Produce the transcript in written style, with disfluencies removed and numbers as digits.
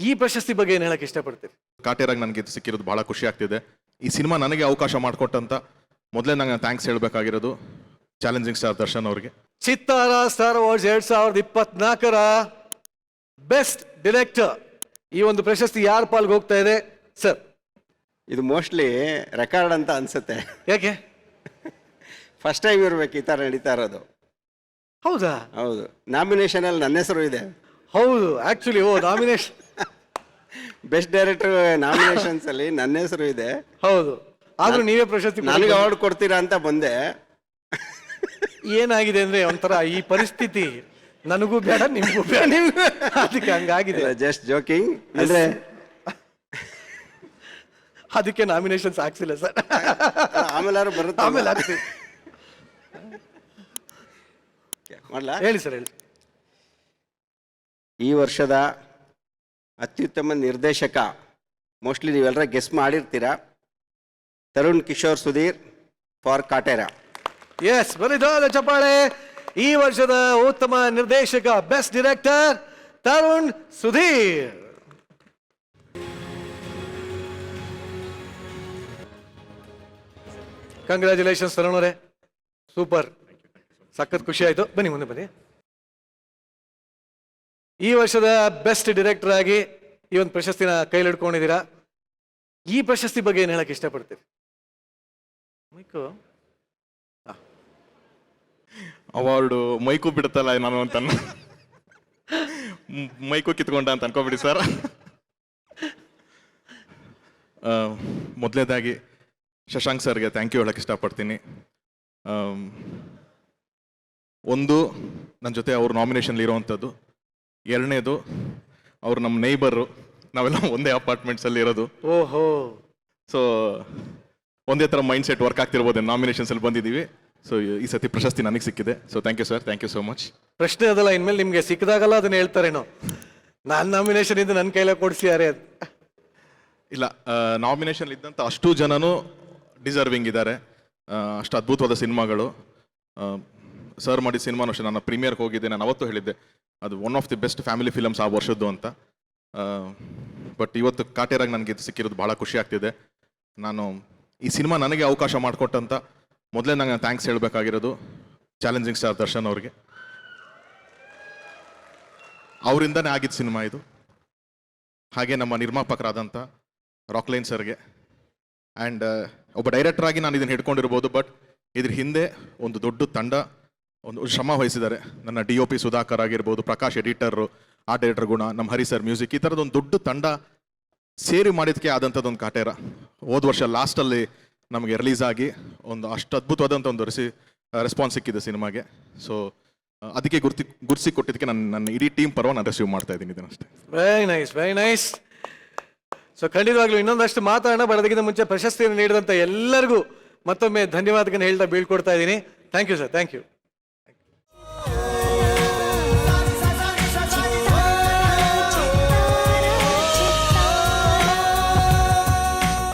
ಈ ಪ್ರಶಸ್ತಿ ಬಗ್ಗೆ ಏನು ಹೇಳಕ್ ಇಷ್ಟಪಡ್ತೀರಿ? ಕಾಟೇರಾಗಿ ನನಗೆ ಇದು ಸಿಕ್ಕಿರೋದು ಬಹಳ ಖುಷಿ ಆಗ್ತಿದೆ. ಈ ಸಿನಿಮಾ ನನಗೆ ಅವಕಾಶ ಮಾಡಿಕೊಟ್ಟಂತ ಮೊದಲೇ ನಂಗೆ ಥ್ಯಾಂಕ್ಸ್ ಹೇಳಬೇಕಾಗಿರೋದು ಚಾಲೆಂಜಿಂಗ್ ಸ್ಟಾರ್ ದರ್ಶನ್ ಅವ್ರಿಗೆ. ಚಿತ್ತಾರ ಸ್ಟಾರ್ ಅವಾರ್ಡ್ಸ್ 2024ರ ಬೆಸ್ಟ್ ಡೈರೆಕ್ಟರ್ ಈ ಒಂದು ಪ್ರಶಸ್ತಿ ಯಾರ ಪಾಲ್ಗೆ ಹೋಗ್ತಾ ಇದೆ ಸರ್? ಇದು ಮೋಸ್ಟ್ಲಿ ರೆಕಾರ್ಡ್ ಅಂತ ಅನ್ಸುತ್ತೆ. ಯಾಕೆ? ಫಸ್ಟ್ ಟೈಮ್ ಇರ್ಬೇಕು ಈ ಥರ ನಡೀತಾ ಇರೋದು. ಹೌದಾ? ಹೌದು, ನಾಮಿನೇಷನಲ್ಲಿ ನನ್ನ ಹೆಸರು ಇದೆ. ಹೌದು, actually nomination best director nominations ಅಲ್ಲಿ ನನ್ನ ಹೆಸರು ಇದೆ. ಹೌದು, ಆದ್ರೂ ನೀವೇ ಪ್ರಶಸ್ತಿ ನನಗೆ ಅವಾರ್ಡ್ ಕೊಡ್ತೀರಾ ಅಂತ ಬಂದೆ. ಏನಾಗಿದೆ ಅಂದ್ರೆ ಒಂಥರ ಈ ಪರಿಸ್ಥಿತಿ ನನಗೂ ಬೇಡ ನಿಮ್ಗೂ ಬೇಡ, ಅದಕ್ಕೆ ಹಂಗಾಗಿದೆ. Just joking. ಅಂದ್ರೆ ಅದಕ್ಕೆ ನಾಮಿನೇಷನ್ಸ್ ಹಾಕ್ಸಿಲ್ಲ ಸರ್. ಆಮೇಲೆ ಬರುತ್ತೆ, ಆಮೇಲೆ ಹಾಕ್ತೀವಿ. ಮಾಡ್ಲಾ? ಹೇಳಿ ಸರ್, ಹೇಳಿ. ಈ ವರ್ಷದ ಅತ್ಯುತ್ತಮ ನಿರ್ದೇಶಕ ಮೋಸ್ಟ್ಲಿ ನೀವೆಲ್ಲರ ಗೆಸ್ ಮಾಡಿರ್ತೀರಾ. ತರುಣ್ ಕಿಶೋರ್ ಸುಧೀರ್ ಫಾರ್ ಕಾಟೇರ. ಎಸ್, ಬರಿದಾದ ಚಪ್ಪಾಳೆ. ಈ ವರ್ಷದ ಉತ್ತಮ ನಿರ್ದೇಶಕ best director Tarun Sudheer. Congratulations Tarun ಅವರೇ, ಸೂಪರ್, ಸಖತ್ ಖುಷಿ ಆಯ್ತು. ಬನ್ನಿ ಮುಂದೆ ಬನ್ನಿ. ಈ ವರ್ಷದ ಬೆಸ್ಟ್ ಡೈರೆಕ್ಟರ್ ಆಗಿ ಈ ಒಂದು ಪ್ರಶಸ್ತಿನ ಕೈಲಿ ಹಿಡ್ಕೊಂಡಿದ್ದೀರಾ. ಈ ಪ್ರಶಸ್ತಿ ಬಗ್ಗೆ ಏನು ಹೇಳಕ್ ಇಷ್ಟಪಡ್ತೀರಿ? ಅವಾರ್ಡು ಮೈಕು ಬಿಡುತ್ತಲ್ಲ ನಾನು ಅಂತ ಮೈಕು ಕಿತ್ಕೊಂಡ ಅಂತ ಅನ್ಕೋಬಿಡಿ ಸರ್. ಮೊದಲನೇದಾಗಿ ಶಶಾಂಕ್ ಸರ್ಗೆ ಥ್ಯಾಂಕ್ ಯು ಹೇಳಕ್ಕೆ ಇಷ್ಟಪಡ್ತೀನಿ. ಒಂದು, ನನ್ನ ಜೊತೆ ಅವ್ರ ನಾಮಿನೇಷನ್ಲಿ ಇರೋವಂಥದ್ದು. ಎರಡನೇದು, ಅವ್ರು ನಮ್ಮ ನೇಬರು, ನಾವೆಲ್ಲ ಒಂದೇ ಅಪಾರ್ಟ್ಮೆಂಟ್ಸಲ್ಲಿ ಇರೋದು. ಓಹೋ, ಸೊ ಒಂದೇ ಥರ ಮೈಂಡ್ ಸೆಟ್ ವರ್ಕ್ ಆಗ್ತಿರ್ಬೋದು. ನಾಮಿನೇಷನ್ಸಲ್ಲಿ ಬಂದಿದ್ದೀವಿ. ಸೊ ಈ ಸತಿ ಪ್ರಶಸ್ತಿ ನನಗೆ ಸಿಕ್ಕಿದೆ. So thank you sir, thank you so much. ಪ್ರಶ್ನೆ ಅದಲ್ಲ, ಇನ್ಮೇಲೆ ನಿಮ್ಗೆ ಸಿಕ್ಕದಾಗಲ್ಲ ಅದನ್ನ ಹೇಳ್ತಾರೇನೋ, ನಾನು ನಾಮಿನೇಷನ್ ಇದ್ದು ನನ್ನ ಕೈಲೇ ಕೊಡಿಸಿಯಾರೆ ಅಂತ. ಇಲ್ಲ, ನಾಮಿನೇಷನ್ ಇದ್ದಂಥ ಅಷ್ಟು ಜನನೂ ಡಿಸರ್ವಿಂಗ್ ಇದ್ದಾರೆ. ಅಷ್ಟು ಅದ್ಭುತವಾದ ಸಿನಿಮಾಗಳು. ಸರ್ ಮಾಡಿದ ಸಿನಿಮಾನು ಅಷ್ಟೇ, ನನ್ನ ಪ್ರೀಮಿಯರ್ಗೆ ಹೋಗಿದ್ದೆ. ನಾನು ಅವತ್ತು ಹೇಳಿದ್ದೆ ಅದು one of the best family films ಆ ವರ್ಷದ್ದು ಅಂತ. ಬಟ್ ಇವತ್ತು ಕಾಟೇರಾಗಿ ನನಗೆ ಇದು ಸಿಕ್ಕಿರೋದು ಬಹಳ ಖುಷಿ ಆಗ್ತಿದೆ. ನಾನು ಈ ಸಿನಿಮಾ ನನಗೆ ಅವಕಾಶ ಮಾಡಿಕೊಟ್ಟಂತ ಮೊದಲೇ ನಂಗೆ ಥ್ಯಾಂಕ್ಸ್ ಹೇಳಬೇಕಾಗಿರೋದು ಚಾಲೆಂಜಿಂಗ್ ಸ್ಟಾರ್ ದರ್ಶನ್ ಅವ್ರಿಗೆ. ಅವರಿಂದನೇ ಆಗಿದ್ದ ಸಿನಿಮಾ ಇದು. ಹಾಗೆ ನಮ್ಮ ನಿರ್ಮಾಪಕರಾದಂಥ ರಾಕ್ಲೈನ್ ಸರ್ಗೆ. ಆ್ಯಂಡ್ ಒಬ್ಬ ಡೈರೆಕ್ಟರ್ ಆಗಿ ನಾನು ಇದನ್ನು ಹಿಡ್ಕೊಂಡಿರ್ಬೋದು, ಬಟ್ ಇದ್ರ ಹಿಂದೆ ಒಂದು ದೊಡ್ಡ ತಂಡ ಒಂದು ಶ್ರಮ ವಹಿಸಿದ್ದಾರೆ. ನನ್ನ DOP ಸುಧಾಕರ್ ಆಗಿರ್ಬೋದು, ಪ್ರಕಾಶ್ ಎಡಿಟರು, ಆರ್ಟ್ ಡೈರೆಕ್ಟರ್ ಗುಣ, ನಮ್ಮ ಹರಿ ಸರ್ ಮ್ಯೂಸಿಕ್, ಈ ಥರದೊಂದು ದೊಡ್ಡ ತಂಡ ಸೇರಿ ಮಾಡಿದಕ್ಕೆ ಆದಂಥದ್ದೊಂದು ಕಾಟೇರ. ಹೋದ ವರ್ಷ ಲಾಸ್ಟಲ್ಲಿ ನಮಗೆ ರಿಲೀಸ್ ಆಗಿ ಒಂದು ಅಷ್ಟು ಅದ್ಭುತವಾದಂಥ ಒಂದು ರೆಸ್ಪಾನ್ಸ್ ಸಿಕ್ಕಿದೆ ಸಿನಿಮಾಗೆ. ಸೊ ಅದಕ್ಕೆ ಗುರ್ಸಿ ಕೊಟ್ಟಿದ್ದಕ್ಕೆ ನನ್ನ ಇಡೀ ಟೀಮ್ ಪರವಾಗಿ ನಾನು ರಿಸೀವ್ ಮಾಡ್ತಾ ಇದ್ದೀನಿ ಇದನ್ನಷ್ಟೇ. Very nice, very nice. So ಖಂಡಿತವಾಗ್ಲೂ ಇನ್ನೊಂದಷ್ಟು ಮಾತಾಡೋಣ. ಬರೋದಕ್ಕಿಂತ ಮುಂಚೆ ಪ್ರಶಸ್ತಿಯನ್ನು ನೀಡಿದಂಥ ಎಲ್ಲರಿಗೂ ಮತ್ತೊಮ್ಮೆ ಧನ್ಯವಾದಗಳನ್ನು ಹೇಳ್ತಾ ಬೀಳ್ಕೊಡ್ತಾ ಇದ್ದೀನಿ. Thank you sir, thank you.